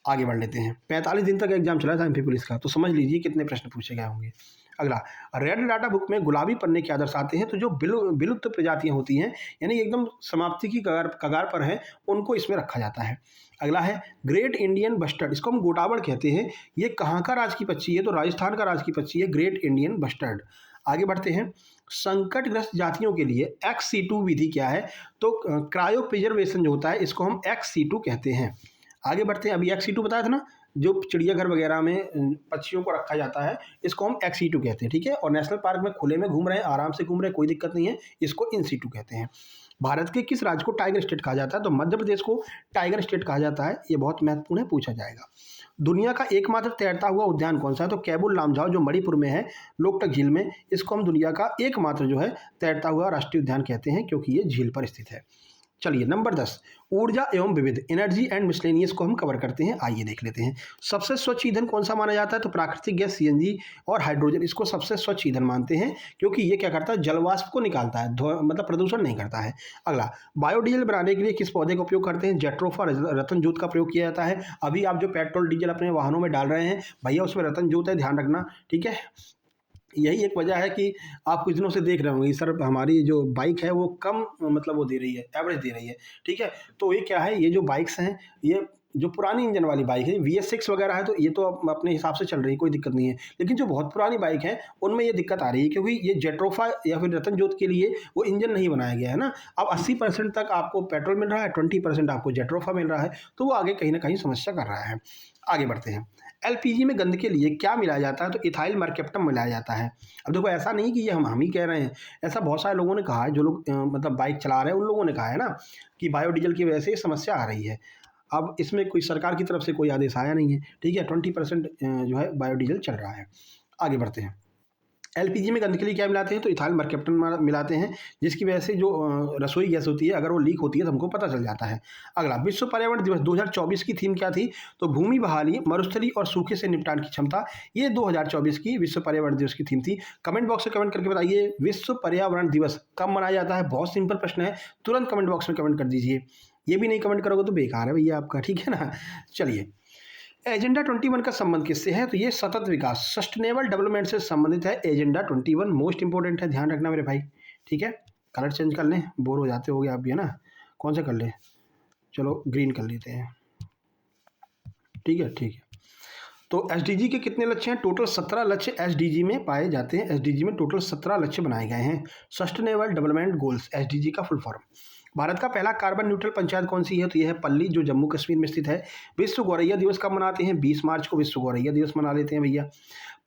आगे बढ़ लेते हैं। 45 दिन तक एग्जाम चला था एमपी पुलिस का, तो समझ लीजिए कितने प्रश्न पूछे गए होंगे। अगला, रेड डाटा बुक में गुलाबी पन्ने क्या दर्शाते हैं? तो जो विलुप्त प्रजातियां होती हैं, यानी एकदम समाप्ति की कगार पर है, उनको इसमें रखा जाता है। अगला है, ग्रेट इंडियन बस्टर्ड, इसको हम गोटावड़ कहते हैं। ये कहाँ का राज की पक्षी है? तो राजस्थान का राज की पक्षी है, ग्रेट इंडियन बस्टर्ड। आगे बढ़ते हैं। संकटग्रस्त जातियों के लिए XC2 विधि क्या है? तो क्रायो प्रिजर्वेशन जो होता है, इसको हम XC2 कहते हैं। आगे बढ़ते हैं। अभी XC2 बताया था ना, जो चिड़ियाघर वगैरह में पक्षियों को रखा जाता है, इसको हम XC2 कहते हैं। ठीक है, और नेशनल पार्क में खुले में घूम रहे हैं, आराम से घूम रहे हैं, कोई दिक्कत नहीं है, इसको IN-SITU कहते हैं। भारत के किस राज्य को टाइगर स्टेट कहा जाता है? तो मध्य प्रदेश को टाइगर स्टेट कहा जाता है। ये बहुत महत्वपूर्ण है, पूछा जाएगा। दुनिया का एकमात्र तैरता हुआ उद्यान कौन सा है? तो कैबुल लामजाओ, जो मणिपुर में है, लोकटक झील में। इसको हम दुनिया का एकमात्र जो है तैरता हुआ राष्ट्रीय उद्यान कहते हैं, क्योंकि ये झील पर स्थित है। चलिए, नंबर 10, ऊर्जा एवं विविध, एनर्जी एंड मिसलेनियस को हम कवर करते हैं। आइए देख लेते हैं। सबसे स्वच्छ ईंधन कौन सा माना जाता है? तो प्राकृतिक गैस CNG और हाइड्रोजन, इसको सबसे स्वच्छ ईंधन मानते हैं, क्योंकि ये क्या करता है? जलवाष्प को निकालता है, मतलब प्रदूषण नहीं करता है। अगला, बायोडीजल बनाने के लिए किस पौधे का उपयोग करते हैं? जेट्रोफा, रतन जूत का प्रयोग किया जाता है। अभी आप जो पेट्रोल डीजल अपने वाहनों में डाल रहे हैं भैया, उसमें रतन जूत है, ध्यान रखना। ठीक है, यही एक वजह है कि आप कुछ दिनों से देख रहे होंगे सर, हमारी जो बाइक है वो कम मतलब वो दे रही है, एवरेज दे रही है। ठीक है, तो ये क्या है, ये जो बाइक्स हैं, ये जो पुरानी इंजन वाली बाइक है, VS6 वगैरह है, तो ये तो अपने हिसाब से चल रही है, कोई दिक्कत नहीं है। लेकिन जो बहुत पुरानी बाइक है, उनमें ये दिक्कत आ रही है, क्योंकि ये जेट्रोफा या फिर रतन जोत के लिए वो इंजन नहीं बनाया गया है ना। अब 80% तक आपको पेट्रोल मिल रहा है, 20% आपको जेट्रोफा मिल रहा है, तो वो आगे कहीं ना कहीं समस्या कर रहा है। आगे बढ़ते हैं। LPG में गंध के लिए क्या मिलाया जाता है? तो इथाइल मरकेप्टम मिलाया जाता है। अब देखो, ऐसा नहीं कि ये हम ही कह रहे हैं, ऐसा बहुत सारे लोगों ने कहा है, जो लोग मतलब बाइक चला रहे हैं, उन लोगों ने कहा है ना कि बायोडीजल की वजह से ये समस्या आ रही है। अब इसमें कोई सरकार की तरफ से कोई आदेश आया नहीं है, ठीक है। 20% जो है बायोडीजल चल रहा है। आगे बढ़ते हैं। एलपीजी में गंदगी के लिए क्या मिलाते हैं, तो इथाइल मरकैप्टन मिलाते हैं, जिसकी वजह से जो रसोई गैस होती है अगर वो लीक होती है तो हमको पता चल जाता है। अगला, विश्व पर्यावरण दिवस 2024 की थीम क्या थी, तो भूमि बहाली, मरुस्थली और सूखे से निपटान की क्षमता, ये 2024 की विश्व पर्यावरण दिवस की थीम थी। कमेंट बॉक्स में कमेंट करके बताइए विश्व पर्यावरण दिवस कब मनाया जाता है। बहुत सिंपल प्रश्न है, तुरंत कमेंट बॉक्स में कमेंट कर दीजिए। ये भी नहीं कमेंट करोगे तो बेकार है भैया आपका, ठीक है ना। चलिए, एजेंडा 21 का संबंध किससे है, तो ये सतत विकास, सस्टेनेबल डेवलपमेंट से संबंधित है। एजेंडा 21 मोस्ट इंपोर्टेंट है, ध्यान रखना मेरे भाई, ठीक है। कलर चेंज कर लें, बोर हो जाते होगे आप भी, है ना। कौन सा कर लें, चलो ग्रीन कर लेते हैं, ठीक है ठीक है। तो एसडीजी के कितने लक्ष्य हैं, टोटल 17 लक्ष्य एसडीजी में पाए जाते हैं। एसडीजी में टोटल 17 लक्ष्य बनाए गए हैं। सस्टेनेबल डेवलपमेंट गोल्स, एसडीजी का फुल फॉर्म। भारत का पहला कार्बन न्यूट्रल पंचायत कौन सी है, तो यह है पल्ली, जो जम्मू कश्मीर में स्थित है। विश्व गौरैया दिवस कब मनाते हैं, 20 मार्च को विश्व गौरैया दिवस मना लेते हैं भैया।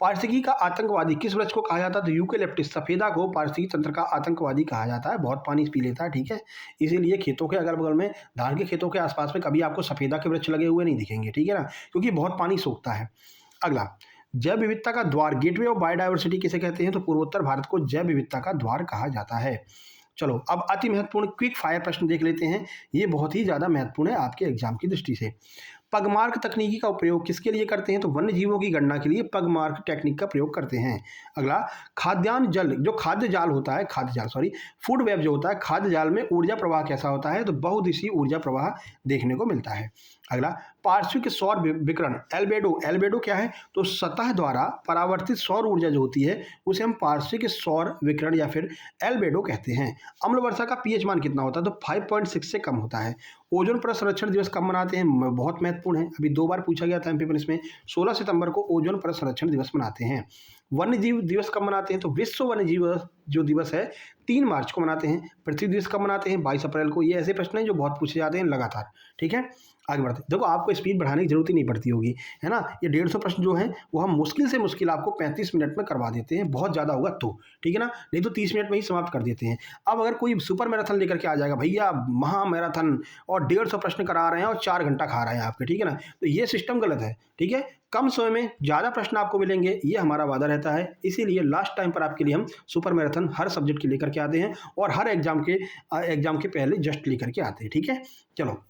पारिस्थितिकी का आतंकवादी किस वृक्ष को कहा जाता है, तो यूकेलिप्टस, सफेदा को पारिस्थितिकी तंत्र का आतंकवादी कहा जाता है। बहुत पानी पी लेता है, ठीक है। इसीलिए खेतों के अगल बगल में, धान के खेतों के आसपास में कभी आपको सफेदा के वृक्ष लगे हुए नहीं दिखेंगे, ठीक है ना, क्योंकि बहुत पानी सोखता है। अगला, जैव विविधता का द्वार, गेटवे ऑफ बायोडाइवर्सिटी किसे कहते हैं, तो पूर्वोत्तर भारत को जैव विविधता का द्वार कहा जाता है। चलो, अब अति महत्वपूर्ण क्विक फायर प्रश्न देख लेते हैं। ये बहुत ही ज़्यादा महत्वपूर्ण है आपके एग्जाम की दृष्टि से। पगमार्क तकनीकी का उपयोग किसके लिए करते हैं, तो वन्य जीवों की गणना के लिए पगमार्क टेक्निक का प्रयोग करते हैं। अगला, खाद्यान्न जल, जो खाद्य जाल होता है, फूड वेब जो होता है, खाद्य जाल में ऊर्जा प्रवाह कैसा होता है, तो बहुदिशीय ऊर्जा प्रवाह देखने को मिलता है। अगला, पार्श्विक सौर विकिरण, एल्बेडो, एल्बेडो क्या है, तो सतह द्वारा परावर्तित सौर ऊर्जा जो होती है उसे हम पार्श्विक सौर विकिरण या फिर एल्बेडो कहते हैं। अम्ल वर्षा का पीएच मान कितना होता है, तो 5.6 से कम होता है। ओजोन परत संरक्षण दिवस कब मनाते हैं, बहुत महत्वपूर्ण है, अभी 2 बार पूछा गया था एमपी पुलिस में। 16 सितंबर को ओजोन परत संरक्षण दिवस मनाते हैं। वन्य जीव दिवस कब मनाते हैं, तो विश्व वन्य जीव जो दिवस है 3 मार्च को मनाते हैं। पृथ्वी दिवस कब मनाते हैं, 22 अप्रैल को। ये ऐसे प्रश्न हैं जो बहुत पूछे जाते हैं लगातार, ठीक है। आगे बढ़ते हैं। देखो, आपको स्पीड बढ़ाने की जरूरत ही नहीं पड़ती होगी, है ना। ये 150 प्रश्न जो हैं वो हम मुश्किल से मुश्किल आपको 35 मिनट में करवा देते हैं, बहुत ज़्यादा होगा तो, ठीक है ना, नहीं तो 30 मिनट में ही समाप्त कर देते हैं। अब अगर कोई सुपर मैराथन लेकर के आ जाएगा, भैया महा मैराथन, और 150 प्रश्न करा रहे हैं और 4 घंटा खा रहे हैं आपके, ठीक है ना, तो ये सिस्टम गलत है, ठीक है। कम समय में ज़्यादा प्रश्न आपको मिलेंगे, ये हमारा वादा रहता है। इसीलिए लास्ट टाइम पर आपके लिए हम सुपर मैराथन हर सब्जेक्ट के लेकर के आते हैं और हर एग्जाम के पहले जस्ट लेकर के आते हैं, ठीक है। चलो,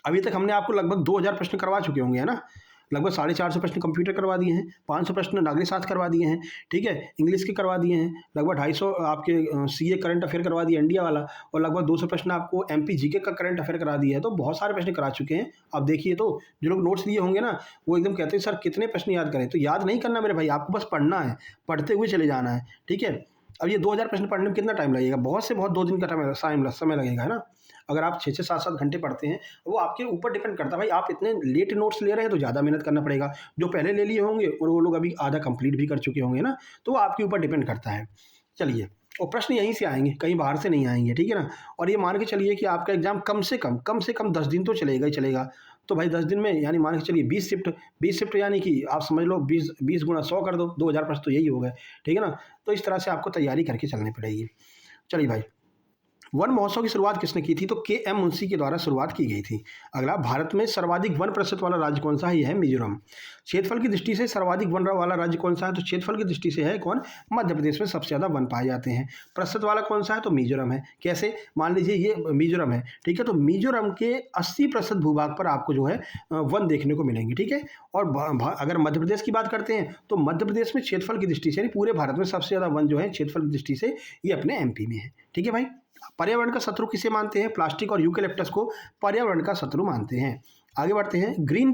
अभी तक हमने आपको लगभग 2000 प्रश्न करवा चुके होंगे, है ना। लगभग 450 प्रश्न कंप्यूटर करवा दिए हैं, 500 प्रश्न नागरिक शास्त्र करवा दिए हैं, ठीक है, इंग्लिश के करवा दिए हैं, लगभग 250 आपके सीए करंट अफेयर करवा दिए इंडिया वाला, और लगभग 200 प्रश्न आपको एमपी जीके का करंट अफेयर करा दिया है। तो बहुत सारे प्रश्न करा चुके हैं। अब देखिए, तो जो लोग नोट्स लिए होंगे ना, वो एकदम कहते हैं सर कितने प्रश्न याद करें, तो याद नहीं करना मेरे भाई, आपको बस पढ़ना है, पढ़ते हुए चले जाना है, ठीक है। अब ये 2000 प्रश्न पढ़ने में कितना टाइम लगेगा, बहुत से बहुत 2 दिन का समय लगेगा, है ना। अगर आप 6-6 7-7 घंटे पढ़ते हैं, वो आपके ऊपर डिपेंड करता है भाई। आप इतने लेट नोट्स ले रहे हैं तो ज़्यादा मेहनत करना पड़ेगा। जो पहले ले लिए होंगे और वो लोग अभी आधा कंप्लीट भी कर चुके होंगे ना, तो वो आपके ऊपर डिपेंड करता है। चलिए, और प्रश्न यहीं से आएंगे, कहीं बाहर से नहीं आएंगे, ठीक है ना। और ये मान के चलिए कि आपका एग्जाम कम से कम 10 दिन तो चलेगा ही चलेगा। तो भाई 10 दिन में यानी मान के चलिए 20 शिफ्ट यानी कि आप समझ लो 20 गुणा 100 कर दो, 2000 प्रश्न तो यही हो गए, ठीक है ना। तो इस तरह से आपको तैयारी करके चलनी पड़ेगी। चलिए भाई, वन महोत्सव की शुरुआत किसने की थी, तो के.एम. मुंशी के द्वारा शुरुआत की गई थी। अगला, भारत में सर्वाधिक वन प्रतिशत वाला राज्य कौन सा है, यह है मिजोरम। क्षेत्रफल की दृष्टि से सर्वाधिक वन वाला राज्य कौन सा है, तो क्षेत्रफल की दृष्टि से है कौन, मध्य प्रदेश में सबसे ज़्यादा वन पाए जाते हैं। प्रतिशत वाला कौन सा है, तो मिजोरम है। कैसे, मान लीजिए ये मिजोरम है, ठीक है, तो मिजोरम के 80% भूभाग पर आपको जो है वन देखने को मिलेंगे, ठीक है। और अगर मध्य प्रदेश की बात करते हैं तो मध्य प्रदेश में क्षेत्रफल की दृष्टि से यानी पूरे भारत में सबसे ज़्यादा वन जो है क्षेत्रफल की दृष्टि से ये अपने एमपी में है, ठीक है भाई। पर्यावरण का शत्रु किसे मानते हैं, प्लास्टिक और यूकेलिप्टस को पर्यावरण का शत्रु मानते हैं। आगे बढ़ते हैं। ग्रीन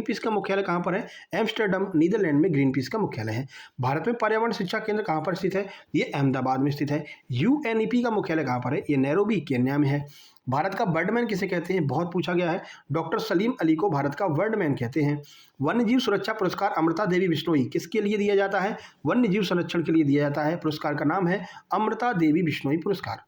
पीस का मुख्यालय कहाँ पर है, एम्स्टर्डम नीदरलैंड में ग्रीन पीस का मुख्यालय है। भारत में पर्यावरण शिक्षा केंद्र कहाँ पर स्थित है, ये अहमदाबाद में स्थित है। यूएनईपी का मुख्यालय कहाँ पर है, ये नैरोबी केन्या में है। भारत का बर्डमैन किसे कहते हैं, बहुत पूछा गया है, डॉक्टर सलीम अली को भारत का बर्डमैन कहते हैं। वन्यजीव सुरक्षा पुरस्कार अमृता देवी बिश्नोई किसके लिए दिया जाता है, वन्यजीव संरक्षण के लिए दिया जाता है। पुरस्कार का नाम है अमृता देवी बिश्नोई पुरस्कार।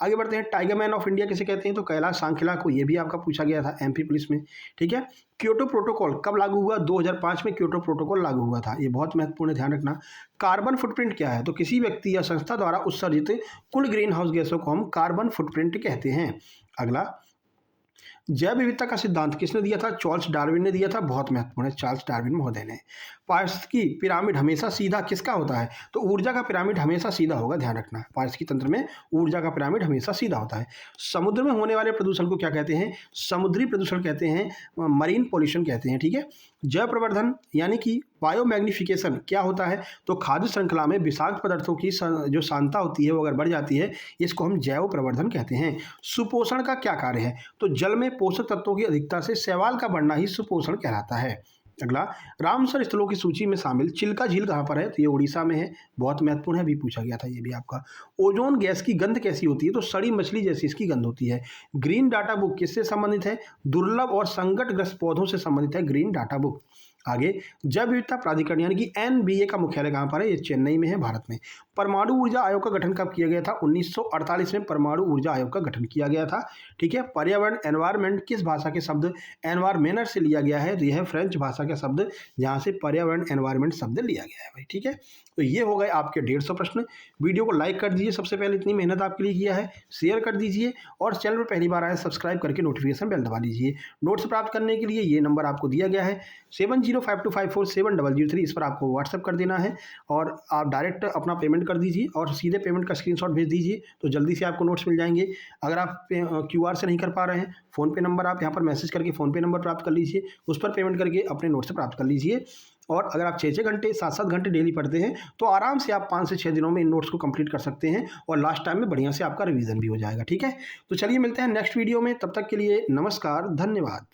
आगे बढ़ते हैं। टाइगर मैन ऑफ इंडिया किसे कहते हैं, तो कैलाश सांखला को, ये भी आपका पूछा गया था एमपी पुलिस में, ठीक है। क्योटो प्रोटोकॉल कब लागू हुआ, 2005 में क्योटो प्रोटोकॉल लागू हुआ था, ये बहुत महत्वपूर्ण है, ध्यान रखना। कार्बन फुटप्रिंट क्या है, तो किसी व्यक्ति या संस्था द्वारा उत्सर्जित कुल ग्रीन हाउस गैसों को हम कार्बन फुटप्रिंट कहते हैं। अगला, जैव विविधता का सिद्धांत किसने दिया था? चार्ल्स डार्विन ने दिया था। बहुत महत्वपूर्ण है, चार्ल्स डार्विन महोदय ने। पारिस्थितिकी पिरामिड हमेशा सीधा किसका होता है? तो ऊर्जा का पिरामिड हमेशा सीधा होगा, ध्यान रखना। पारिस्थितिकी तंत्र में ऊर्जा का पिरामिड हमेशा सीधा होता है। समुद्र में होने वाले प्रदूषण को क्या कहते हैं? समुद्री प्रदूषण कहते हैं, मरीन पॉल्यूशन कहते हैं, ठीक है। जैव प्रवर्धन यानी कि बायोमैग्निफिकेशन क्या होता है? तो खाद्य श्रृंखला में विषाक्त पदार्थों की जो सांद्रता होती है वो अगर बढ़ जाती है, इसको हम जैव प्रवर्धन कहते हैं। सुपोषण का क्या कार्य है? तो जल में पोषक तत्वों की अधिकता से शैवाल का बढ़ना ही सुपोषण कहलाता है। अगला, रामसर स्थलों की सूची में शामिल चिल्का झील कहाँ पर है? तो ये उड़ीसा में है। बहुत महत्वपूर्ण है, अभी पूछा गया था ये भी आपका। ओजोन गैस की गंध कैसी होती है? तो सड़ी मछली जैसी इसकी गंध होती है। ग्रीन डाटा बुक किससे संबंधित है? दुर्लभ और संकटग्रस्त पौधों से संबंधित है ग्रीन डाटा बुक। आगे, जैव विविधता प्राधिकरण यानी कि एनबीए का मुख्यालय कहाँ पर है? ये चेन्नई में है, भारत में। परमाणु ऊर्जा आयोग का गठन कब किया गया था? 1948 में परमाणु ऊर्जा आयोग का गठन किया गया था, ठीक है। पर्यावरण एनवायरमेंट किस भाषा के शब्द एनवायरमेनर से लिया गया है? तो यह है फ्रेंच भाषा का शब्द, जहाँ से पर्यावरण एनवायरमेंट शब्द लिया गया है भाई, ठीक है। तो ये हो गए आपके 150 प्रश्न। वीडियो को लाइक कर दीजिए, सबसे पहले इतनी मेहनत आपके लिए किया है। शेयर कर दीजिए और चैनल पर पहली बार आए सब्सक्राइब करके नोटिफिकेशन बेल दबा लीजिए। नोट्स प्राप्त करने के लिए ये नंबर आपको दिया गया है 7052547003, इस पर आपको व्हाट्सएप कर देना है और आप डायरेक्ट अपना पेमेंट कर दीजिए और सीधे पेमेंट का स्क्रीनशॉट भेज दीजिए, तो जल्दी से आपको नोट्स मिल जाएंगे। अगर आप क्यूआर से नहीं कर पा रहे हैं, फ़ोनपे नंबर आप यहाँ पर मैसेज करके फ़ोनपे नंबर प्राप्त कर लीजिए, उस पर पेमेंट करके अपने नोट्स प्राप्त कर लीजिए। और अगर आप 6-6 घंटे 7-7 घंटे डेली पढ़ते हैं तो आराम से आप 5 से 6 दिनों में इन नोट्स को कंप्लीट कर सकते हैं और लास्ट टाइम में बढ़िया से आपका रिवीजन भी हो जाएगा, ठीक है। तो चलिए मिलते हैं नेक्स्ट वीडियो में, तब तक के लिए नमस्कार, धन्यवाद।